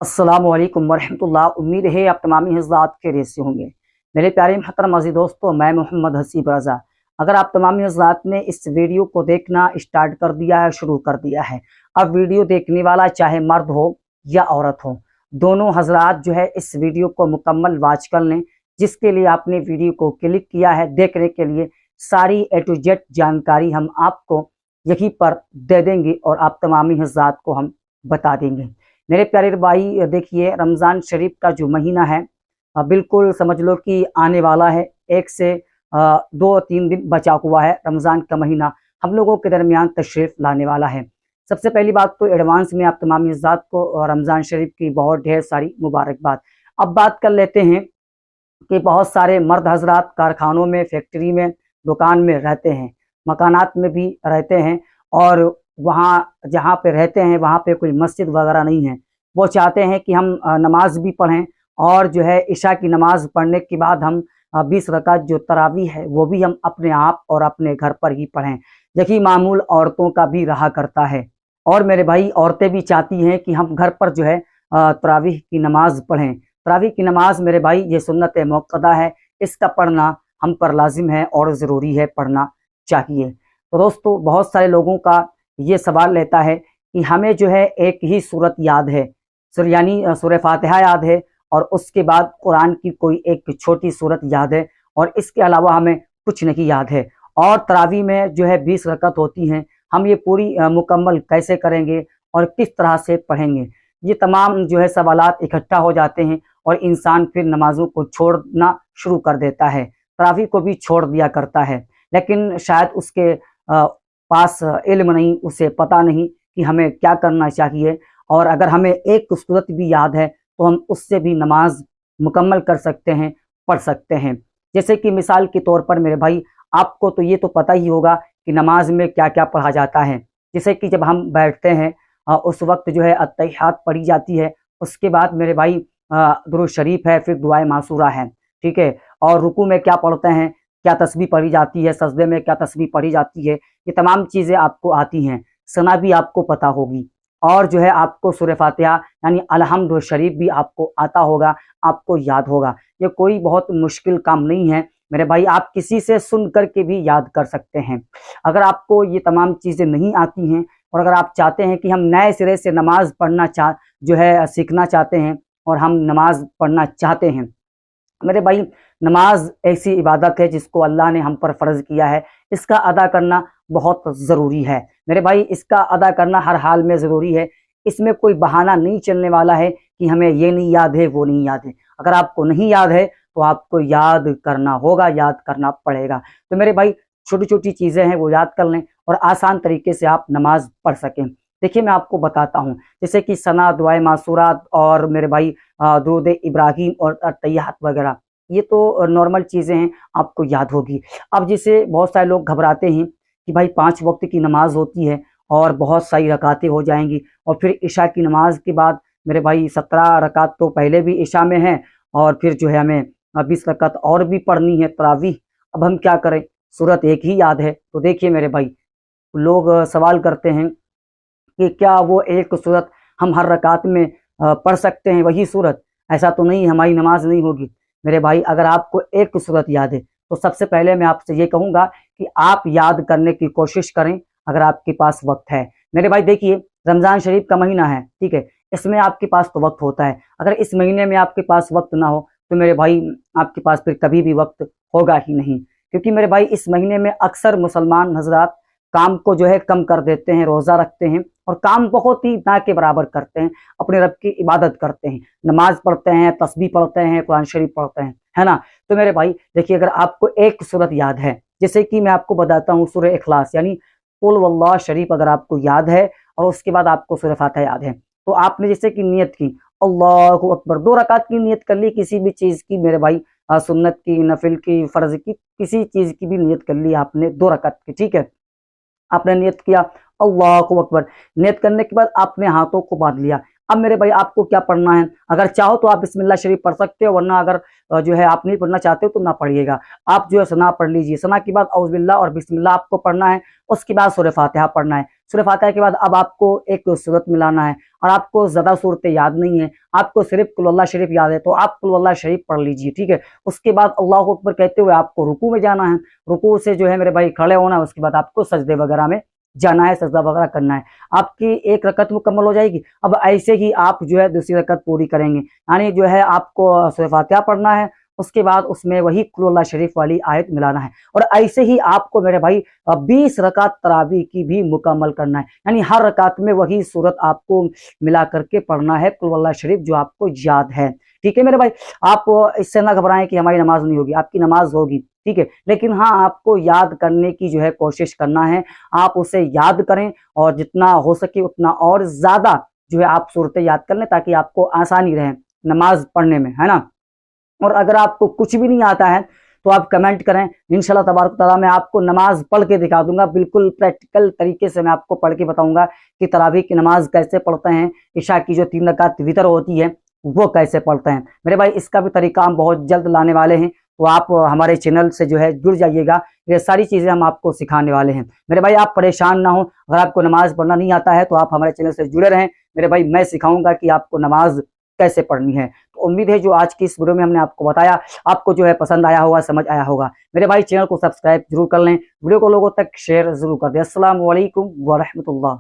अस्सलामु अलैकुम वरहमतुल्लाह। उम्मीद है आप तमामी हज़रात खैरियत से होंगे। मेरे प्यारे मोहतरम अज़ीज़ दोस्तों, मैं मोहम्मद हसीब रज़ा। अगर आप तमामी हज़रात ने इस वीडियो को देखना स्टार्ट कर दिया है, शुरू कर दिया है, अब वीडियो देखने वाला चाहे मर्द हो या औरत हो, दोनों हज़रात जो है इस वीडियो को मुकम्मल वॉच कर लें। जिसके लिए आपने वीडियो को क्लिक किया है देखने के लिए, सारी ए टू जेड जानकारी हम आपको यहीं पर दे देंगे और आप तमामी हज़रात को हम बता देंगे। मेरे प्यारे भाई देखिए, रमज़ान शरीफ का जो महीना है बिल्कुल समझ लो कि आने वाला है। एक से 2-3 दिन बचा हुआ है। रमज़ान का महीना हम लोगों के दरमियान तशरीफ़ लाने वाला है। सबसे पहली बात तो एडवांस में आप तमाम हज़रात को रमज़ान शरीफ की बहुत ढेर सारी मुबारकबाद। अब बात कर लेते हैं कि बहुत सारे मर्द हजरात कारखानों में, फैक्ट्री में, दुकान में रहते हैं, मकानात में भी रहते हैं और वहाँ जहाँ पे रहते हैं वहाँ पे कोई मस्जिद वगैरह नहीं है। वो चाहते हैं कि हम नमाज भी पढ़ें और जो है इशा की नमाज पढ़ने के बाद हम 20 रकात जो तरावी है वो भी हम अपने आप और अपने घर पर ही पढ़ें। यही मामूल औरतों का भी रहा करता है। और मेरे भाई, औरतें भी चाहती हैं कि हम घर पर जो है तरावीह की नमाज पढ़ें। तरावी की नमाज मेरे भाई ये सुन्नत मुक्कदा है, इसका पढ़ना हम पर लाजिम है और ज़रूरी है, पढ़ना चाहिए। तो दोस्तों, बहुत सारे लोगों का ये सवाल रहता है कि हमें जो है एक ही सूरत याद है, यानी सूरह फातिहा याद है और उसके बाद कुरान की कोई एक छोटी सूरत याद है और इसके अलावा हमें कुछ नहीं याद है। और तरावी में जो है 20 रकत होती हैं, हम ये पूरी मुकम्मल कैसे करेंगे और किस तरह से पढ़ेंगे? ये तमाम जो है सवालात इकट्ठा हो जाते हैं और इंसान फिर नमाज़ों को छोड़ना शुरू कर देता है, तरावी को भी छोड़ दिया करता है। लेकिन शायद उसके पास इल्म नहीं, उसे पता नहीं कि हमें क्या करना चाहिए। और अगर हमें एक सूरत भी याद है तो हम उससे भी नमाज मुकम्मल कर सकते हैं, पढ़ सकते हैं। जैसे कि मिसाल के तौर पर मेरे भाई, आपको तो ये तो पता ही होगा कि नमाज में क्या क्या पढ़ा जाता है। जैसे कि जब हम बैठते हैं उस वक्त जो है अत्तहियात पढ़ी जाती है। उसके बाद मेरे भाई दुरूद शरीफ है, फिर दुआए मासूरा है, ठीक है। और रुकू में क्या पढ़ते हैं, क्या तस्बीह पढ़ी जाती है, सजदे में क्या तस्बीह पढ़ी जाती है, ये तमाम चीज़ें आपको आती हैं। सना भी आपको पता होगी और जो है आपको सूरह फातिहा यानी अलहम्द शरीफ भी आपको आता होगा, आपको याद होगा। ये कोई बहुत मुश्किल काम नहीं है मेरे भाई, आप किसी से सुन कर के भी याद कर सकते हैं। अगर आपको ये तमाम चीज़ें नहीं आती हैं और अगर आप चाहते हैं कि हम नए सिरे से नमाज पढ़ना जो है सीखना चाहते हैं और हम नमाज पढ़ना चाहते हैं मेरे भाई, नमाज ऐसी इबादत है जिसको अल्लाह ने हम पर फ़र्ज़ किया है। इसका अदा करना बहुत ज़रूरी है मेरे भाई, इसका अदा करना हर हाल में ज़रूरी है। इसमें कोई बहाना नहीं चलने वाला है कि हमें ये नहीं याद है, वो नहीं याद है। अगर आपको नहीं याद है तो आपको याद करना होगा, याद करना पड़ेगा। तो मेरे भाई, छोटी छोटी चीज़ें हैं वो याद कर लें और आसान तरीके से आप नमाज पढ़ सकें। देखिए, मैं आपको बताता हूँ, जैसे कि सना, दुआए मासूरात और मेरे भाई दुरूद इब्राहीम और तैयात वगैरह, ये तो नॉर्मल चीज़ें हैं, आपको याद होगी। अब जैसे बहुत सारे लोग घबराते हैं कि भाई 5 वक्त की नमाज होती है और बहुत सारी रकातें हो जाएंगी और फिर इशा की नमाज के बाद मेरे भाई 17 रकात तो पहले भी इशा में है और फिर जो है हमें 20 रकात और भी पढ़नी है तरावी। अब हम क्या करें, सूरत एक ही याद है। तो देखिए मेरे भाई, लोग सवाल करते हैं कि क्या वो एक सूरत हम हर रकात में पढ़ सकते हैं, वही सूरत? ऐसा तो नहीं, हमारी नमाज नहीं होगी। मेरे भाई, अगर आपको एक सूरत याद है तो सबसे पहले मैं आपसे ये कहूँगा कि आप याद करने की कोशिश करें अगर आपके पास वक्त है। मेरे भाई देखिए, रमज़ान शरीफ का महीना है, ठीक है, इसमें आपके पास तो वक्त होता है। अगर इस महीने में आपके पास वक्त ना हो तो मेरे भाई आपके पास फिर कभी भी वक्त होगा ही नहीं। क्योंकि मेरे भाई, इस महीने में अक्सर मुसलमान हजरात काम को जो है कम कर देते हैं, रोज़ा रखते हैं और काम बहुत ही ना के बराबर करते हैं, अपने रब की इबादत करते हैं, नमाज पढ़ते हैं, तस्बीह पढ़ते हैं, कुरान शरीफ पढ़ते हैं, है ना। तो मेरे भाई देखिए, अगर आपको एक सूरत याद है, जैसे कि मैं आपको बताता हूँ सूरह इखलास यानी कुल वल्लाह शरीफ अगर आपको याद है और उसके बाद आपको सूरह फातिहा याद है, तो आपने जैसे कि नियत की अल्लाहु अकबर, 2 रकात की नियत कर ली किसी भी चीज़ की मेरे भाई, सुन्नत की, नफिल की, फ़र्ज़ की, किसी चीज़ की भी नियत कर ली आपने 2 रकात की, ठीक है। आपने नियत किया अल्लाहु अकबर, नियत करने के बाद आपने हाथों को बांध लिया। अब मेरे भाई, आपको क्या पढ़ना है? अगर चाहो तो आप बिस्मिल्लाह शरीफ पढ़ सकते हो, वरना अगर जो है आप नहीं पढ़ना चाहते हो तो ना पढ़िएगा। आप जो है सना पढ़ लीजिए, सना के बाद औज़ बिल्लाह और बिस्मिल्लाह आपको पढ़ना है, उसके बाद सूरह फातिहा पढ़ना है। सूरह फातिहा के बाद अब आपको एक सूरत मिलाना है और आपको ज्यादा सूरतें याद नहीं है, आपको सिर्फ कुल अल्लाह शरीफ याद है तो आप कुल अल्लाह शरीफ पढ़ लीजिए, ठीक है। उसके बाद अल्लाह अकबर कहते हुए आपको रुकू में जाना है, रुकू से जो है मेरे भाई खड़े होना है, उसके बाद आपको सजदे वगैरह में जाना है, सजदा वगैरह करना है। आपकी एक रकत मुकम्मल हो जाएगी। अब ऐसे ही आप जो है दूसरी रकत पूरी करेंगे, यानी जो है आपको सूरह फातिहा पढ़ना है, उसके बाद उसमें वही कुल अल्लाह शरीफ वाली आयत मिलाना है और ऐसे ही आपको मेरे भाई 20 रकात तरावी की भी मुकम्मल करना है, यानी हर रकात में वही सूरत आपको मिला करके पढ़ना है कुल अल्लाह शरीफ जो आपको याद है, ठीक है मेरे भाई। आप इससे ना घबराएं कि हमारी नमाज नहीं होगी, आपकी नमाज होगी, ठीक है, लेकिन हाँ आपको याद करने की जो है कोशिश करना है, आप उसे याद करें और जितना हो सके उतना और ज्यादा जो है आप सूरतें याद कर लें ताकि आपको आसानी रहे नमाज पढ़ने में, है ना। और अगर आपको कुछ भी नहीं आता है तो आप कमेंट करें, इंशाल्लाह तबारक तआला मैं आपको नमाज पढ़ के दिखा दूंगा, बिल्कुल प्रैक्टिकल तरीके से मैं आपको पढ़ के बताऊंगा कि तरावी की नमाज कैसे पढ़ते हैं, इशा की जो 3 रकात वितर होती है वो कैसे पढ़ते हैं मेरे भाई। इसका भी तरीका हम बहुत जल्द लाने वाले हैं, तो आप हमारे चैनल से जो है जुड़ जाइएगा, ये सारी चीजें हम आपको सिखाने वाले हैं मेरे भाई। आप परेशान ना हो, अगर आपको नमाज पढ़ना नहीं आता है तो आप हमारे चैनल से जुड़े रहें मेरे भाई, मैं सिखाऊंगा कि आपको नमाज कैसे पढ़नी है। तो उम्मीद है जो आज की इस वीडियो में हमने आपको बताया आपको जो है पसंद आया होगा, समझ आया होगा मेरे भाई। चैनल को सब्सक्राइब जरूर कर लें, वीडियो को लोगों तक शेयर जरूर कर दें। अस्सलाम वालेकुम व रहमतुल्लाह।